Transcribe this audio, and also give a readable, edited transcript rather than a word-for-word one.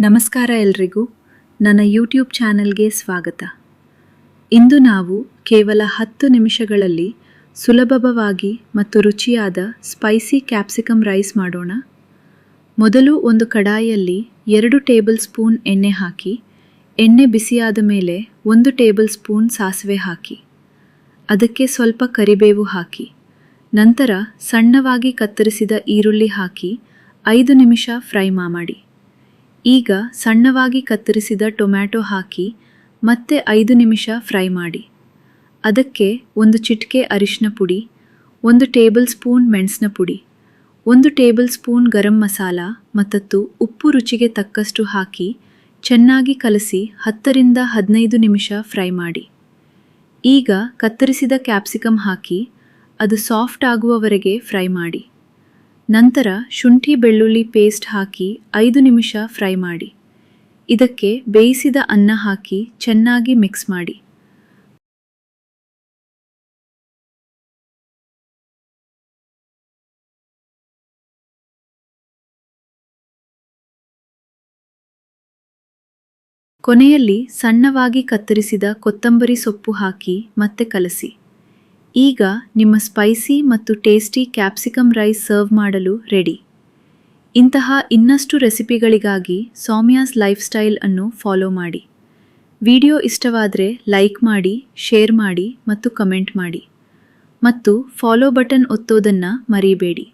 ನಮಸ್ಕಾರ ಎಲ್ರಿಗೂ, ನನ್ನ ಯೂಟ್ಯೂಬ್ ಚಾನೆಲ್ಗೆ ಸ್ವಾಗತ. ಇಂದು ನಾವು ಕೇವಲ 10 ನಿಮಿಷಗಳಲ್ಲಿ ಸುಲಭವಾಗಿ ಮತ್ತು ರುಚಿಯಾದ ಸ್ಪೈಸಿ ಕ್ಯಾಪ್ಸಿಕಮ್ ರೈಸ್ ಮಾಡೋಣ. ಮೊದಲು ಒಂದು ಕಡಾಯಿಯಲ್ಲಿ 2 ಟೇಬಲ್ ಸ್ಪೂನ್ ಎಣ್ಣೆ ಹಾಕಿ, ಎಣ್ಣೆ ಬಿಸಿಯಾದ ಮೇಲೆ 1 ಟೇಬಲ್ ಸ್ಪೂನ್ ಸಾಸಿವೆ ಹಾಕಿ, ಅದಕ್ಕೆ ಸ್ವಲ್ಪ ಕರಿಬೇವು ಹಾಕಿ, ನಂತರ ಸಣ್ಣವಾಗಿ ಕತ್ತರಿಸಿದ ಈರುಳ್ಳಿ ಹಾಕಿ 5 ನಿಮಿಷ ಫ್ರೈ ಮಾಡಿ. ಈಗ ಸಣ್ಣವಾಗಿ ಕತ್ತರಿಸಿದ ಟೊಮ್ಯಾಟೊ ಹಾಕಿ ಮತ್ತೆ 5 ನಿಮಿಷ ಫ್ರೈ ಮಾಡಿ. ಅದಕ್ಕೆ 1 ಚಿಟಿಕೆ ಅರಿಶಿನ ಪುಡಿ, 1 ಟೇಬಲ್ ಸ್ಪೂನ್ ಮೆಣಸಿನ ಪುಡಿ, 1 ಟೇಬಲ್ ಸ್ಪೂನ್ ಗರಂ ಮಸಾಲ ಮತ್ತು ಉಪ್ಪು ರುಚಿಗೆ ತಕ್ಕಷ್ಟು ಹಾಕಿ ಚೆನ್ನಾಗಿ ಕಲಸಿ 10 ರಿಂದ 15 ನಿಮಿಷ ಫ್ರೈ ಮಾಡಿ. ಈಗ ಕತ್ತರಿಸಿದ ಕ್ಯಾಪ್ಸಿಕಮ್ ಹಾಕಿ ಅದು ಸಾಫ್ಟ್ ಆಗುವವರೆಗೆ ಫ್ರೈ ಮಾಡಿ. ನಂತರ ಶುಂಠಿ ಬೆಳ್ಳುಳ್ಳಿ ಪೇಸ್ಟ್ ಹಾಕಿ 5 ನಿಮಿಷ ಫ್ರೈ ಮಾಡಿ. ಇದಕ್ಕೆ ಬೇಯಿಸಿದ ಅನ್ನ ಹಾಕಿ ಚೆನ್ನಾಗಿ ಮಿಕ್ಸ್ ಮಾಡಿ. ಕೊನೆಯಲ್ಲಿ ಸಣ್ಣವಾಗಿ ಕತ್ತರಿಸಿದ ಕೊತ್ತಂಬರಿ ಸೊಪ್ಪು ಹಾಕಿ ಮತ್ತೆ ಕಲಸಿ. ಈಗ ನಿಮ್ಮ ಸ್ಪೈಸಿ ಮತ್ತು ಟೇಸ್ಟಿ ಕ್ಯಾಪ್ಸಿಕಮ್ ರೈಸ್ ಸರ್ವ್ ಮಾಡಲು ರೆಡಿ. ಇಂತಹ ಇನ್ನಷ್ಟು ರೆಸಿಪಿಗಳಿಗಾಗಿ ಸೌಮ್ಯಾಸ್ ಲೈಫ್ ಸ್ಟೈಲ್ ಅನ್ನು ಫಾಲೋ ಮಾಡಿ. ವಿಡಿಯೋ ಇಷ್ಟವಾದರೆ ಲೈಕ್ ಮಾಡಿ, ಶೇರ್ ಮಾಡಿ ಮತ್ತು ಕಮೆಂಟ್ ಮಾಡಿ. ಮತ್ತು ಫಾಲೋ ಬಟನ್ ಒತ್ತೋದನ್ನು ಮರಿಬೇಡಿ.